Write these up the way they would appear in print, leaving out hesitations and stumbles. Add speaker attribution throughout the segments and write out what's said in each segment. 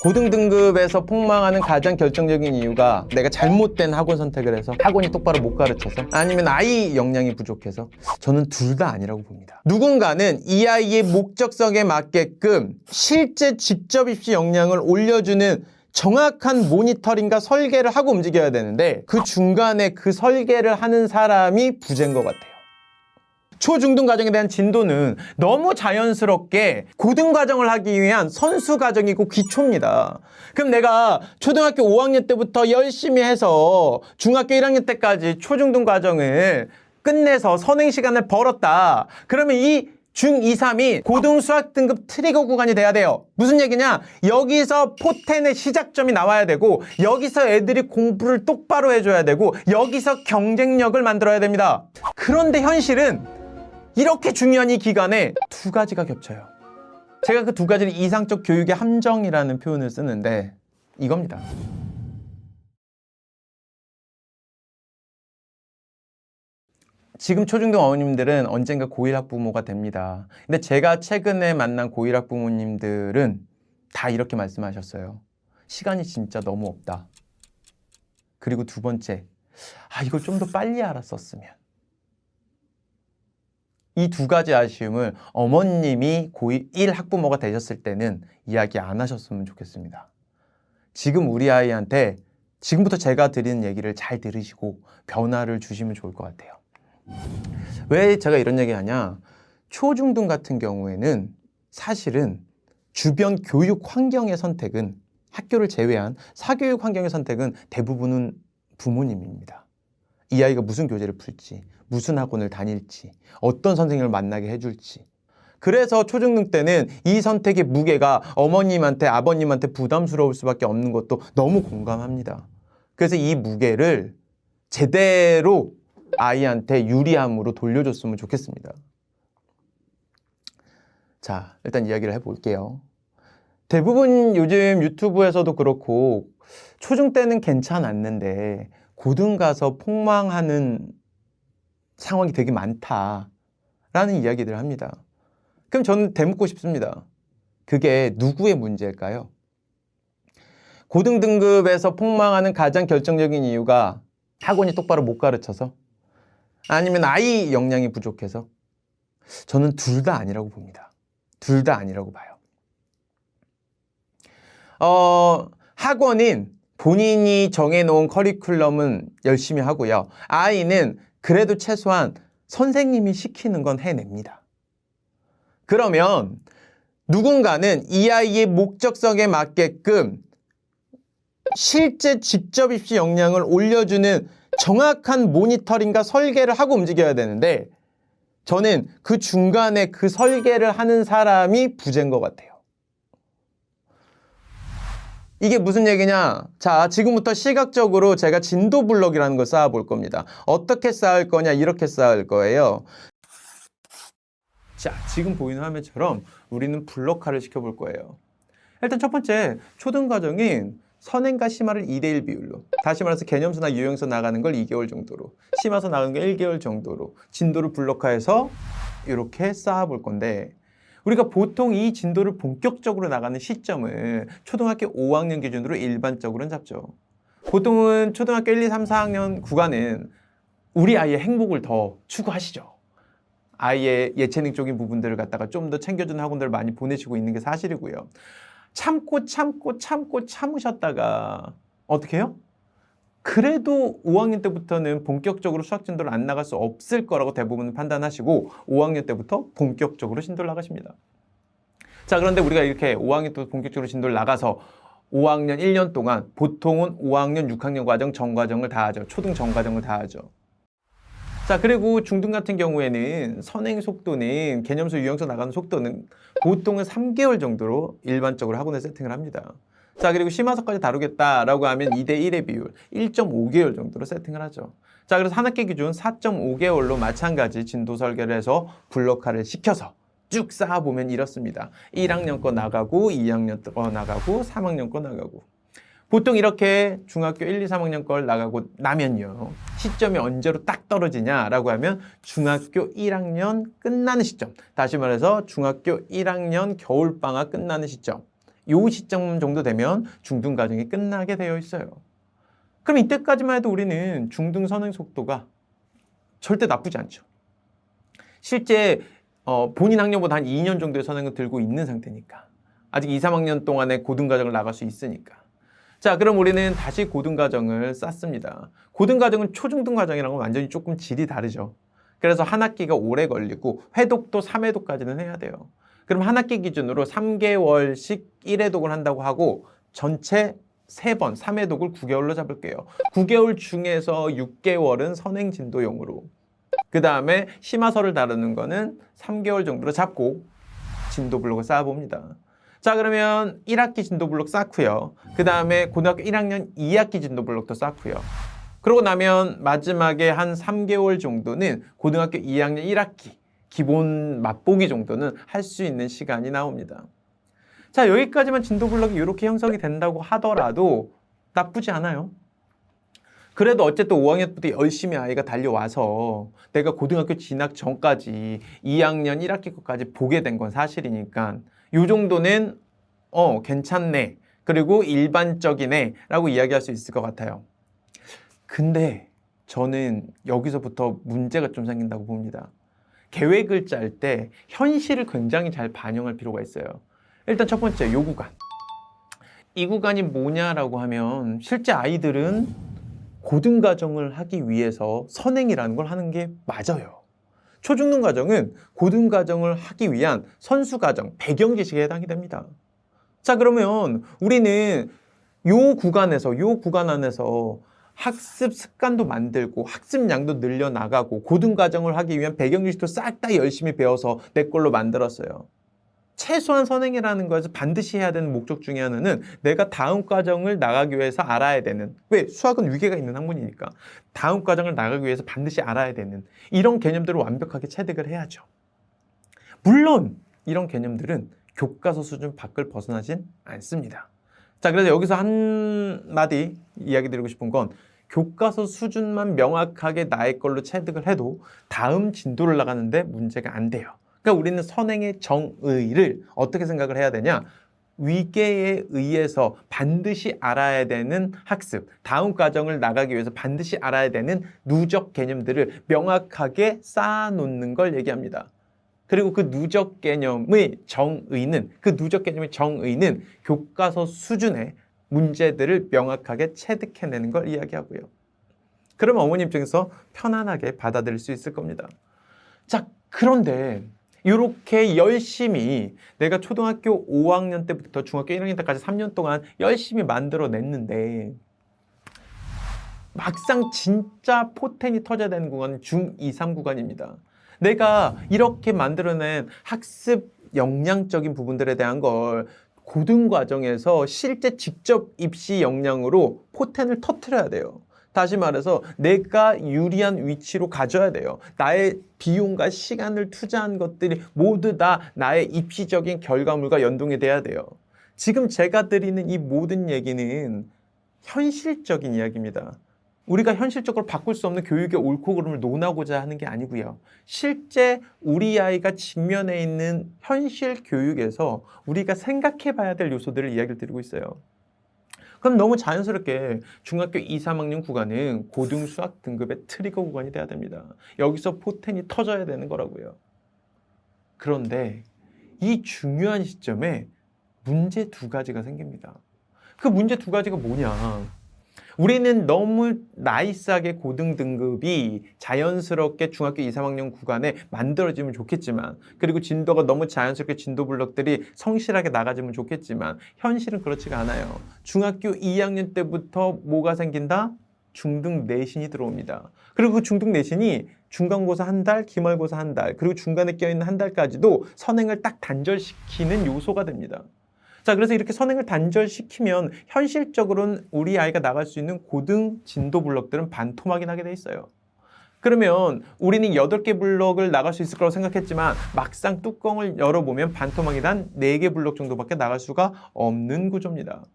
Speaker 1: 고등등급에서 폭망하는 가장 결정적인 이유가 내가 잘못된 학원 선택을 해서 학원이 똑바로 못 가르쳐서 아니면 아이 역량이 부족해서 저는 둘 다 아니라고 봅니다. 누군가는 이 아이의 목적성에 맞게끔 실제 직접 입시 역량을 올려주는 정확한 모니터링과 설계를 하고 움직여야 되는데 그 중간에 그 설계를 하는 사람이 부재인 것 같아요. 초중등 과정에 대한 진도는 너무 자연스럽게 고등 과정을 하기 위한 선수 과정이고 기초입니다. 그럼 내가 초등학교 5학년 때부터 열심히 해서 중학교 1학년 때까지 초중등 과정을 끝내서 선행 시간을 벌었다. 그러면 이 중 2, 3이 고등 수학 등급 트리거 구간이 돼야 돼요. 무슨 얘기냐? 여기서 포텐의 시작점이 나와야 되고 여기서 애들이 공부를 똑바로 해줘야 되고 여기서 경쟁력을 만들어야 됩니다. 그런데 현실은 이렇게 중요한 이 기간에 두 가지가 겹쳐요. 제가 그 두 가지를 이상적 교육의 함정이라는 표현을 쓰는데 이겁니다. 지금 초중등 어머님들은 언젠가 고1 학부모가 됩니다. 근데 제가 최근에 만난 고1 학부모님들은 다 이렇게 말씀하셨어요. 시간이 진짜 너무 없다. 그리고 두 번째, 이걸 좀 더 빨리 알았었으면. 이 두 가지 아쉬움을 어머님이 고1 학부모가 되셨을 때는 이야기 안 하셨으면 좋겠습니다. 지금 우리 아이한테 지금부터 제가 드리는 얘기를 잘 들으시고 변화를 주시면 좋을 것 같아요. 왜 제가 이런 얘기 하냐? 초중등 같은 경우에는 사실은 주변 교육 환경의 선택은 학교를 제외한 사교육 환경의 선택은 대부분은 부모님입니다. 이 아이가 무슨 교재를 풀지, 무슨 학원을 다닐지, 어떤 선생님을 만나게 해줄지. 그래서 초중등 때는 이 선택의 무게가 어머님한테, 아버님한테 부담스러울 수밖에 없는 것도 너무 공감합니다. 그래서 이 무게를 제대로 아이한테 유리함으로 돌려줬으면 좋겠습니다. 자, 일단 이야기를 해볼게요. 대부분 요즘 유튜브에서도 그렇고 초중 때는 괜찮았는데 고등 가서 폭망하는 상황이 되게 많다라는 이야기들을 합니다. 그럼 저는 되묻고 싶습니다. 그게 누구의 문제일까요? 고등 등급에서 폭망하는 가장 결정적인 이유가 학원이 똑바로 못 가르쳐서? 아니면 아이 역량이 부족해서? 저는 둘 다 아니라고 봅니다. 둘 다 아니라고 봐요. 학원인 본인이 정해놓은 커리큘럼은 열심히 하고요. 아이는 그래도 최소한 선생님이 시키는 건 해냅니다. 그러면 누군가는 이 아이의 목적성에 맞게끔 실제 직접 입시 역량을 올려주는 정확한 모니터링과 설계를 하고 움직여야 되는데 저는 그 중간에 그 설계를 하는 사람이 부재인 것 같아요. 이게 무슨 얘기냐? 자, 지금부터 시각적으로 제가 진도 블록이라는 걸 쌓아볼 겁니다. 어떻게 쌓을 거냐? 이렇게 쌓을 거예요. 자, 지금 보이는 화면처럼 우리는 블록화를 시켜볼 거예요. 일단 첫 번째, 초등과정인 선행과 심화를 2대1 비율로, 다시 말해서 개념서나 유형서 나가는 걸 2개월 정도로, 심화서 나가는 걸 1개월 정도로 진도를 블록화해서 이렇게 쌓아볼 건데 우리가 보통 이 진도를 본격적으로 나가는 시점을 초등학교 5학년 기준으로 일반적으로는 잡죠. 보통은 초등학교 1, 2, 3, 4학년 구간은 우리 아이의 행복을 더 추구하시죠. 아이의 예체능적인 부분들을 갖다가 좀 더 챙겨주는 학원들을 많이 보내시고 있는 게 사실이고요. 참으셨다가 어떻게 해요? 그래도 5학년 때부터는 본격적으로 수학 진도를 안 나갈 수 없을 거라고 대부분 판단하시고 5학년 때부터 본격적으로 진도를 나가십니다. 자, 그런데 우리가 이렇게 5학년 때 본격적으로 진도를 나가서 5학년 1년 동안 보통은 5학년 6학년 과정 전과정을 다 하죠. 초등 전과정을 다 하죠. 자, 그리고 중등 같은 경우에는 선행 속도는 개념서 유형서 나가는 속도는 보통은 3개월 정도로 일반적으로 학원에 세팅을 합니다. 자, 그리고 심화서까지 다루겠다라고 하면 2대1의 비율 1.5개월 정도로 세팅을 하죠. 자, 그래서 한 학기 기준 4.5개월로 마찬가지 진도 설계를 해서 블록화를 시켜서 쭉 쌓아보면 이렇습니다. 1학년 거 나가고 2학년 거 나가고 3학년 거 나가고 보통 이렇게 중학교 1, 2, 3학년 걸 나가고 나면요. 시점이 언제로 딱 떨어지냐라고 하면 중학교 1학년 끝나는 시점. 다시 말해서 중학교 1학년 겨울방학 끝나는 시점. 요 시점 정도 되면 중등 과정이 끝나게 되어 있어요. 그럼 이때까지만 해도 우리는 중등 선행 속도가 절대 나쁘지 않죠. 실제 본인 학년보다 한 2년 정도의 선행을 들고 있는 상태니까. 아직 2, 3학년 동안에 고등과정을 나갈 수 있으니까. 자, 그럼 우리는 다시 고등과정을 쌓습니다. 고등과정은 초중등 과정이랑은 완전히 조금 질이 다르죠. 그래서 한 학기가 오래 걸리고 회독도 3회독까지는 해야 돼요. 그럼 한 학기 기준으로 3개월씩 1회독을 한다고 하고 전체 3번 3회독을 9개월로 잡을게요. 9개월 중에서 6개월은 선행 진도용으로, 그 다음에 심화서를 다루는 거는 3개월 정도로 잡고 진도 블록을 쌓아봅니다. 자, 그러면 1학기 진도 블록 쌓고요. 그 다음에 고등학교 1학년 2학기 진도 블록도 쌓고요. 그러고 나면 마지막에 한 3개월 정도는 고등학교 2학년 1학기 기본 맛보기 정도는 할 수 있는 시간이 나옵니다. 자, 여기까지만 진도 블록이 이렇게 형성이 된다고 하더라도 나쁘지 않아요. 그래도 어쨌든 5학년부터 열심히 아이가 달려와서 내가 고등학교 진학 전까지 2학년 1학기 것까지 보게 된 건 사실이니까 요 정도는 괜찮네, 그리고 일반적이네 라고 이야기할 수 있을 것 같아요. 근데 저는 여기서부터 문제가 좀 생긴다고 봅니다. 계획을 짤 때 현실을 굉장히 잘 반영할 필요가 있어요. 일단 첫 번째, 요 구간. 이 구간이 뭐냐라고 하면 실제 아이들은 고등과정을 하기 위해서 선행이라는 걸 하는 게 맞아요. 초중등 과정은 고등과정을 하기 위한 선수과정, 배경 지식에 해당이 됩니다. 자, 그러면 우리는 요 구간 안에서 학습 습관도 만들고 학습량도 늘려나가고 고등과정을 하기 위한 배경 지식도 싹 다 열심히 배워서 내 걸로 만들었어요. 최소한 선행이라는 것에서 반드시 해야 되는 목적 중에 하나는 내가 다음 과정을 나가기 위해서 알아야 되는, 왜? 수학은 위계가 있는 학문이니까 다음 과정을 나가기 위해서 반드시 알아야 되는 이런 개념들을 완벽하게 체득을 해야죠. 물론 이런 개념들은 교과서 수준 밖을 벗어나진 않습니다. 자, 그래서 여기서 한마디 이야기 드리고 싶은 건 교과서 수준만 명확하게 나의 걸로 체득을 해도 다음 진도를 나가는데 문제가 안 돼요. 그러니까 우리는 선행의 정의를 어떻게 생각을 해야 되냐? 위계에 의해서 반드시 알아야 되는 학습, 다음 과정을 나가기 위해서 반드시 알아야 되는 누적 개념들을 명확하게 쌓아놓는 걸 얘기합니다. 그리고 그 누적 개념의 정의는 교과서 수준의 문제들을 명확하게 체득해내는 걸 이야기하고요. 그러면 어머님 입장에서 편안하게 받아들일 수 있을 겁니다. 자, 그런데 이렇게 열심히 내가 초등학교 5학년 때부터 중학교 1학년 때까지 3년 동안 열심히 만들어냈는데 막상 진짜 포텐이 터져야 되는 구간은 중2, 3 구간입니다. 내가 이렇게 만들어낸 학습 역량적인 부분들에 대한 걸 고등과정에서 실제 직접 입시 역량으로 포텐을 터뜨려야 돼요. 다시 말해서 내가 유리한 위치로 가져야 돼요. 나의 비용과 시간을 투자한 것들이 모두 다 나의 입시적인 결과물과 연동이 돼야 돼요. 지금 제가 드리는 이 모든 얘기는 현실적인 이야기입니다. 우리가 현실적으로 바꿀 수 없는 교육의 옳고 그름을 논하고자 하는 게 아니고요. 실제 우리 아이가 직면해 있는 현실 교육에서 우리가 생각해 봐야 될 요소들을 이야기를 드리고 있어요. 그럼 너무 자연스럽게 중학교 2, 3학년 구간은 고등 수학 등급의 트리거 구간이 돼야 됩니다. 여기서 포텐이 터져야 되는 거라고요. 그런데 이 중요한 시점에 문제 2가지가 생깁니다. 그 문제 2가지가 뭐냐? 우리는 너무 나이스하게 고등 등급이 자연스럽게 중학교 2, 3학년 구간에 만들어지면 좋겠지만, 그리고 진도가 너무 자연스럽게 진도 블록들이 성실하게 나가지면 좋겠지만 현실은 그렇지가 않아요. 중학교 2학년 때부터 뭐가 생긴다? 중등 내신이 들어옵니다. 그리고 그 중등 내신이 중간고사 한 달, 기말고사 한 달, 그리고 중간에 껴있는 한 달까지도 선행을 딱 단절시키는 요소가 됩니다. 자, 그래서 이렇게 선행을 단절시키면 현실적으로는 우리 아이가 나갈 수 있는 고등 진도 블록들은 반토막이 나게 돼 있어요. 그러면 우리는 8개 블록을 나갈 수 있을 거라고 생각했지만 막상 뚜껑을 열어보면 반토막이 난 4개 블록 정도밖에 나갈 수가 없는 구조입니다.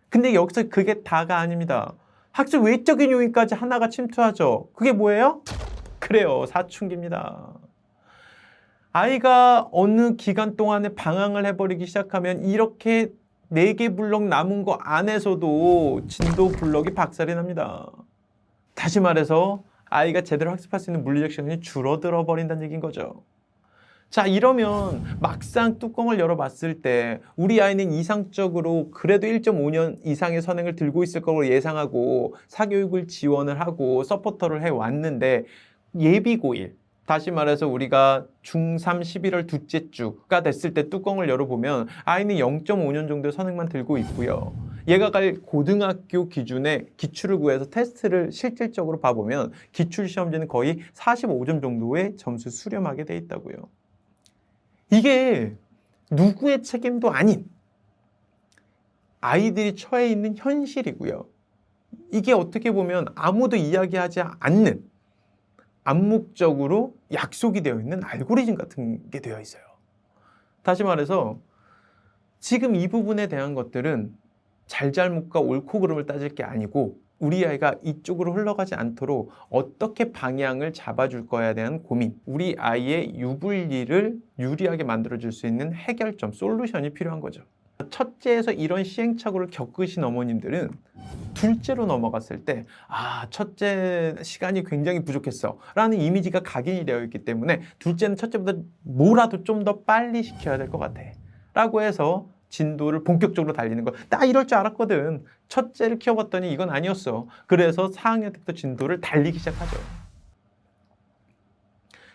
Speaker 1: 근데 여기서 그게 다가 아닙니다. 학습 외적인 요인까지 하나가 침투하죠. 그게 뭐예요? 그래요, 사춘기입니다. 아이가 어느 기간 동안에 방황을 해버리기 시작하면 이렇게 4개 블럭 남은 거 안에서도 진도 블럭이 박살이 납니다. 다시 말해서 아이가 제대로 학습할 수 있는 물리적 시간이 줄어들어 버린다는 얘기인 거죠. 자, 이러면 막상 뚜껑을 열어봤을 때 우리 아이는 이상적으로 그래도 1.5년 이상의 선행을 들고 있을 거로 예상하고 사교육을 지원을 하고 서포터를 해왔는데 예비고1, 다시 말해서 우리가 중3 11월 둘째 주가 됐을 때 뚜껑을 열어보면 아이는 0.5년 정도의 선행만 들고 있고요. 얘가 갈 고등학교 기준의 기출을 구해서 테스트를 실질적으로 봐보면 기출시험지는 거의 45점 정도의 점수 수렴하게 돼 있다고요. 이게 누구의 책임도 아닌 아이들이 처해 있는 현실이고요. 이게 어떻게 보면 아무도 이야기하지 않는 암묵적으로 약속이 되어 있는 알고리즘 같은 게 되어 있어요. 다시 말해서 지금 이 부분에 대한 것들은 잘잘못과 옳고 그름을 따질 게 아니고 우리 아이가 이쪽으로 흘러가지 않도록 어떻게 방향을 잡아줄 거에 대한 고민, 우리 아이의 유불리를 유리하게 만들어줄 수 있는 해결점, 솔루션이 필요한 거죠. 첫째에서 이런 시행착오를 겪으신 어머님들은 둘째로 넘어갔을 때 첫째 시간이 굉장히 부족했어 라는 이미지가 각인이 되어 있기 때문에 둘째는 첫째보다 뭐라도 좀 더 빨리 시켜야 될 것 같아 라고 해서 진도를 본격적으로 달리는 거. 나 이럴 줄 알았거든. 첫째를 키워봤더니 이건 아니었어. 그래서 4학년 때부터 진도를 달리기 시작하죠.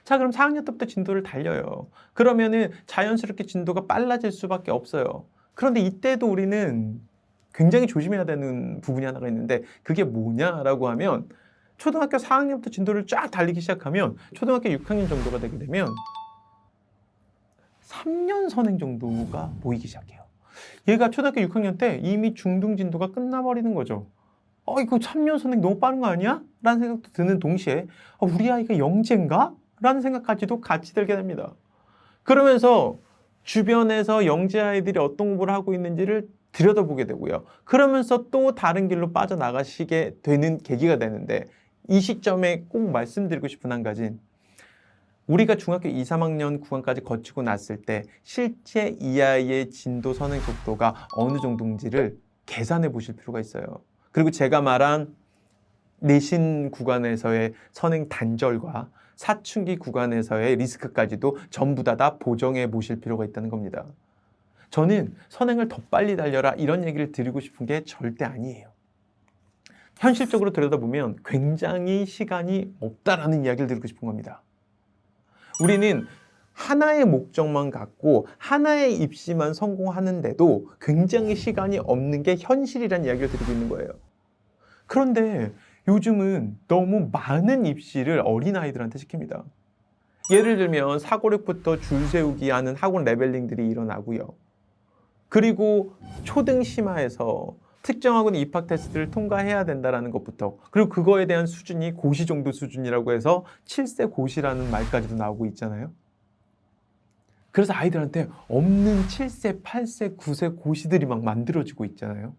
Speaker 1: 자, 그럼 4학년 때부터 진도를 달려요. 그러면은 자연스럽게 진도가 빨라질 수밖에 없어요. 그런데 이때도 우리는 굉장히 조심해야 되는 부분이 하나가 있는데 그게 뭐냐라고 하면 초등학교 4학년부터 진도를 쫙 달리기 시작하면 초등학교 6학년 정도가 되게 되면 3년 선행 정도가 보이기 시작해요. 얘가 초등학교 6학년 때 이미 중등 진도가 끝나버리는 거죠. 이거 3년 선행 너무 빠른 거 아니야? 라는 생각도 드는 동시에 우리 아이가 영재인가? 라는 생각까지도 같이 들게 됩니다. 그러면서 주변에서 영재 아이들이 어떤 공부를 하고 있는지를 들여다보게 되고요. 그러면서 또 다른 길로 빠져나가시게 되는 계기가 되는데 이 시점에 꼭 말씀드리고 싶은 한 가지는 우리가 중학교 2, 3학년 구간까지 거치고 났을 때 실제 이 아이의 진도 선행 속도가 어느 정도인지를 계산해 보실 필요가 있어요. 그리고 제가 말한 내신 구간에서의 선행 단절과 사춘기 구간에서의 리스크까지도 전부 다 보정해 보실 필요가 있다는 겁니다. 저는 선행을 더 빨리 달려라 이런 얘기를 드리고 싶은 게 절대 아니에요. 현실적으로 들여다보면 굉장히 시간이 없다라는 이야기를 드리고 싶은 겁니다. 우리는 하나의 목적만 갖고 하나의 입시만 성공하는데도 굉장히 시간이 없는 게 현실이라는 이야기를 드리고 있는 거예요. 그런데 요즘은 너무 많은 입시를 어린아이들한테 시킵니다. 예를 들면 사고력부터 줄 세우기 하는 학원 레벨링들이 일어나고요. 그리고 초등심화에서 특정 학원 입학 테스트를 통과해야 된다는 것부터 그리고 그거에 대한 수준이 고시 정도 수준이라고 해서 7세 고시라는 말까지도 나오고 있잖아요. 그래서 아이들한테 없는 7세, 8세, 9세 고시들이 막 만들어지고 있잖아요.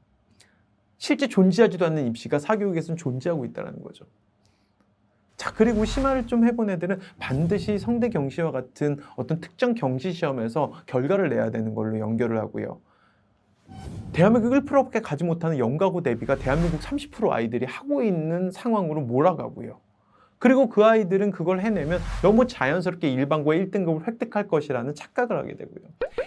Speaker 1: 실제 존재하지도 않는 입시가 사교육에서는 존재하고 있다는 거죠. 자, 그리고 심화를 좀 해본 애들은 반드시 성대 경시와 같은 어떤 특정 경시 시험에서 결과를 내야 되는 걸로 연결을 하고요. 대한민국 1%밖에 가지 못하는 영가고 대비가 대한민국 30% 아이들이 하고 있는 상황으로 몰아가고요. 그리고 그 아이들은 그걸 해내면 너무 자연스럽게 일반고의 1등급을 획득할 것이라는 착각을 하게 되고요.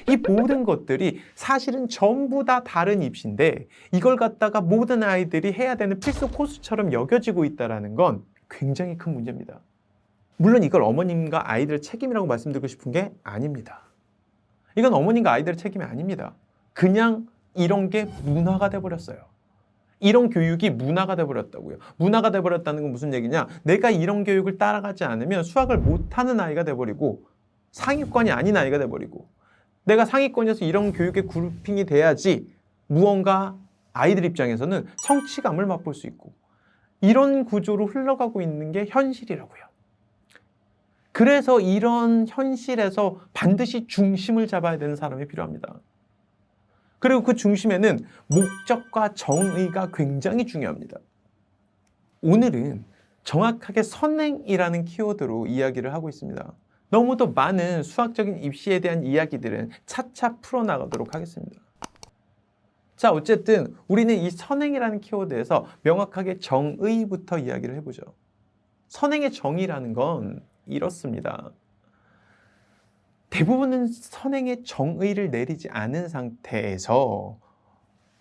Speaker 1: 이 모든 것들이 사실은 전부 다 다른 입시인데 이걸 갖다가 모든 아이들이 해야 되는 필수 코스처럼 여겨지고 있다는 건 굉장히 큰 문제입니다. 물론 이걸 어머님과 아이들의 책임이라고 말씀드리고 싶은 게 아닙니다. 이건 어머님과 아이들의 책임이 아닙니다. 그냥 이런 게 문화가 돼버렸어요. 이런 교육이 문화가 돼버렸다고요. 문화가 돼버렸다는 건 무슨 얘기냐? 내가 이런 교육을 따라가지 않으면 수학을 못하는 아이가 돼버리고 상위권이 아닌 아이가 돼버리고 내가 상위권에서 이런 교육에 그룹핑이 돼야지 무언가 아이들 입장에서는 성취감을 맛볼 수 있고 이런 구조로 흘러가고 있는 게 현실이라고요. 그래서 이런 현실에서 반드시 중심을 잡아야 되는 사람이 필요합니다. 그리고 그 중심에는 목적과 정의가 굉장히 중요합니다. 오늘은 정확하게 선행이라는 키워드로 이야기를 하고 있습니다. 너무도 많은 수학적인 입시에 대한 이야기들은 차차 풀어나가도록 하겠습니다. 자, 어쨌든 우리는 이 선행이라는 키워드에서 명확하게 정의부터 이야기를 해보죠. 선행의 정의라는 건 이렇습니다. 대부분은 선행의 정의를 내리지 않은 상태에서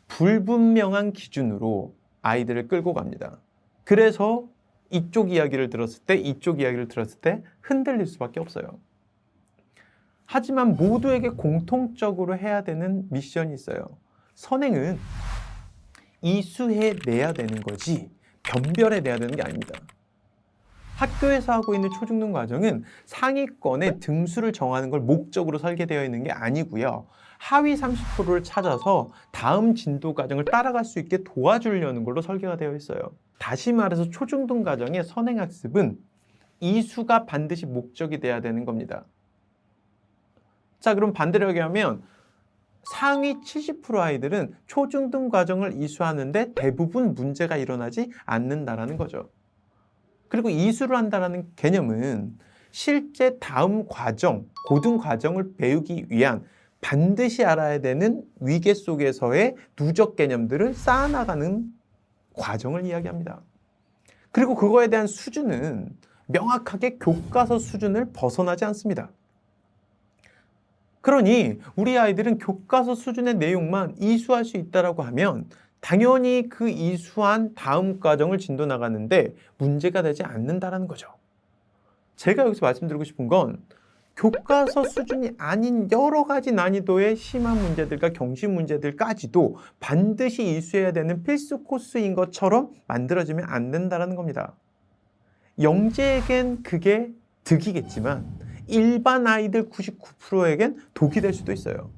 Speaker 1: 불분명한 기준으로 아이들을 끌고 갑니다. 그래서 이쪽 이야기를 들었을 때, 이쪽 이야기를 들었을 때 흔들릴 수밖에 없어요. 하지만 모두에게 공통적으로 해야 되는 미션이 있어요. 선행은 이수해내야 되는 거지 변별해내야 되는 게 아닙니다. 학교에서 하고 있는 초중등 과정은 상위권의 등수를 정하는 걸 목적으로 설계되어 있는 게 아니고요. 하위 30%를 찾아서 다음 진도 과정을 따라갈 수 있게 도와주려는 걸로 설계가 되어 있어요. 다시 말해서 초중등 과정의 선행학습은 이수가 반드시 목적이 돼야 되는 겁니다. 자, 그럼 반대로 얘기하면 상위 70% 아이들은 초중등 과정을 이수하는데 대부분 문제가 일어나지 않는다라는 거죠. 그리고 이수를 한다는 개념은 실제 다음 과정, 고등 과정을 배우기 위한 반드시 알아야 되는 위계 속에서의 누적 개념들을 쌓아나가는 과정을 이야기합니다. 그리고 그거에 대한 수준은 명확하게 교과서 수준을 벗어나지 않습니다. 그러니 우리 아이들은 교과서 수준의 내용만 이수할 수 있다고 하면 당연히 그 이수한 다음 과정을 진도 나가는데 문제가 되지 않는다는 거죠. 제가 여기서 말씀드리고 싶은 건 교과서 수준이 아닌 여러 가지 난이도의 심한 문제들과 경시 문제들까지도 반드시 이수해야 되는 필수 코스인 것처럼 만들어지면 안 된다는 겁니다. 영재에겐 그게 득이겠지만 일반 아이들 99%에겐 독이 될 수도 있어요.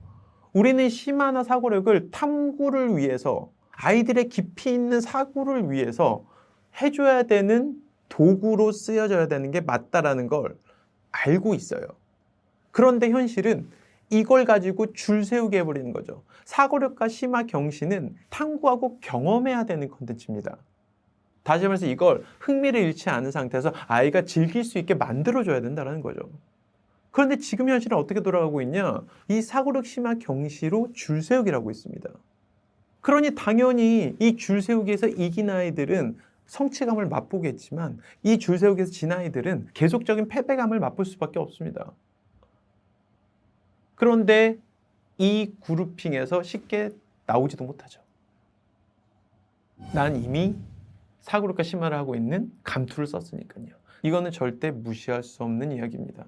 Speaker 1: 우리는 심화나 사고력을 탐구를 위해서 아이들의 깊이 있는 사고를 위해서 해줘야 되는 도구로 쓰여져야 되는 게 맞다라는 걸 알고 있어요. 그런데 현실은 이걸 가지고 줄 세우게 해버리는 거죠. 사고력과 심화 경시는 탐구하고 경험해야 되는 컨텐츠입니다. 다시 말해서 이걸 흥미를 잃지 않은 상태에서 아이가 즐길 수 있게 만들어줘야 된다는 거죠. 그런데 지금 현실은 어떻게 돌아가고 있냐? 이 사고력 심화 경시로 줄 세우기라고 있습니다. 그러니 당연히 이 줄 세우기에서 이긴 아이들은 성취감을 맛보겠지만 이 줄 세우기에서 진 아이들은 계속적인 패배감을 맛볼 수밖에 없습니다. 그런데 이 그룹핑에서 쉽게 나오지도 못하죠. 난 이미 사고력과 심화를 하고 있는 감투를 썼으니까요. 이거는 절대 무시할 수 없는 이야기입니다.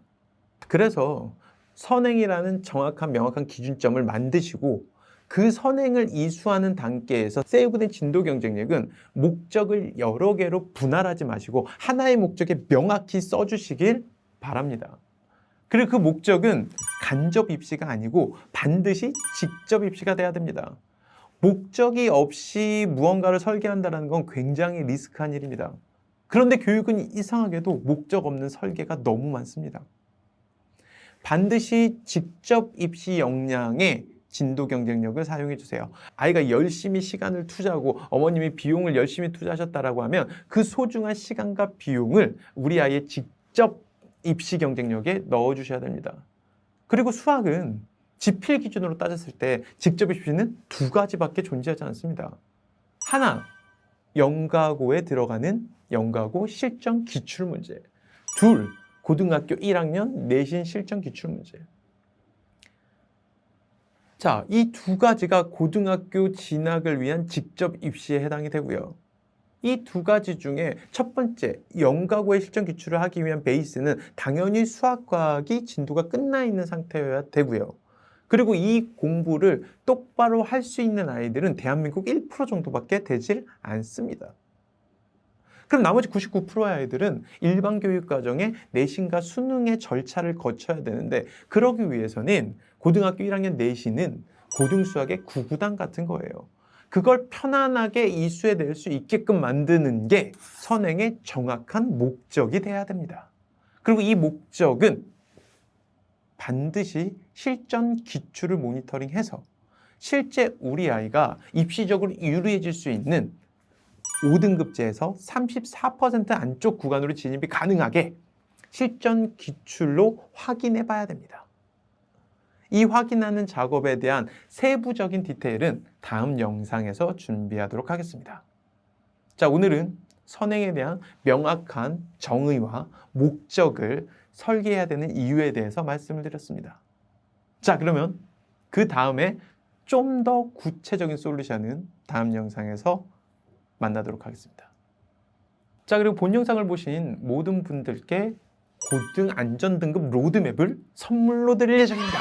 Speaker 1: 그래서 선행이라는 정확한 명확한 기준점을 만드시고 그 선행을 이수하는 단계에서 세이브된 진도 경쟁력은 목적을 여러 개로 분할하지 마시고 하나의 목적에 명확히 써주시길 바랍니다. 그리고 그 목적은 간접 입시가 아니고 반드시 직접 입시가 돼야 됩니다. 목적이 없이 무언가를 설계한다는 건 굉장히 리스크한 일입니다. 그런데 교육은 이상하게도 목적 없는 설계가 너무 많습니다. 반드시 직접 입시 역량의 진도 경쟁력을 사용해 주세요. 아이가 열심히 시간을 투자하고 어머님이 비용을 열심히 투자하셨다라고 하면 그 소중한 시간과 비용을 우리 아이의 직접 입시 경쟁력에 넣어 주셔야 됩니다. 그리고 수학은 지필 기준으로 따졌을 때 직접 입시는 두 가지밖에 존재하지 않습니다. 하나, 영가고에 들어가는 영가고 실전 기출문제. 둘, 고등학교 1학년 내신 실전 기출문제. 자, 이 두 가지가 고등학교 진학을 위한 직접 입시에 해당이 되고요. 이 두 가지 중에 첫 번째, 영가고의 실전 기출을 하기 위한 베이스는 당연히 수학과학이 진도가 끝나 있는 상태여야 되고요. 그리고 이 공부를 똑바로 할 수 있는 아이들은 대한민국 1% 정도밖에 되질 않습니다. 그럼 나머지 99%의 아이들은 일반 교육 과정에 내신과 수능의 절차를 거쳐야 되는데 그러기 위해서는 고등학교 1학년 내신은 고등수학의 구구단 같은 거예요. 그걸 편안하게 이수해낼 수 있게끔 만드는 게 선행의 정확한 목적이 돼야 됩니다. 그리고 이 목적은 반드시 실전 기출을 모니터링해서 실제 우리 아이가 입시적으로 유리해질 수 있는 5등급제에서 34% 안쪽 구간으로 진입이 가능하게 실전 기출로 확인해 봐야 됩니다. 이 확인하는 작업에 대한 세부적인 디테일은 다음 영상에서 준비하도록 하겠습니다. 자, 오늘은 선행에 대한 명확한 정의와 목적을 설계해야 되는 이유에 대해서 말씀을 드렸습니다. 자, 그러면 그 다음에 좀 더 구체적인 솔루션은 다음 영상에서 만나도록 하겠습니다. 자, 그리고 본 영상을 보신 모든 분들께 고등 안전등급 로드맵을 선물로 드릴 예정입니다.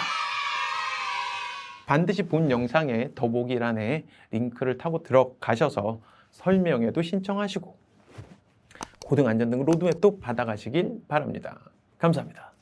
Speaker 1: 반드시 본 영상의 더보기란에 링크를 타고 들어가셔서 설명에도 신청하시고 고등 안전등급 로드맵도 받아가시길 바랍니다. 감사합니다.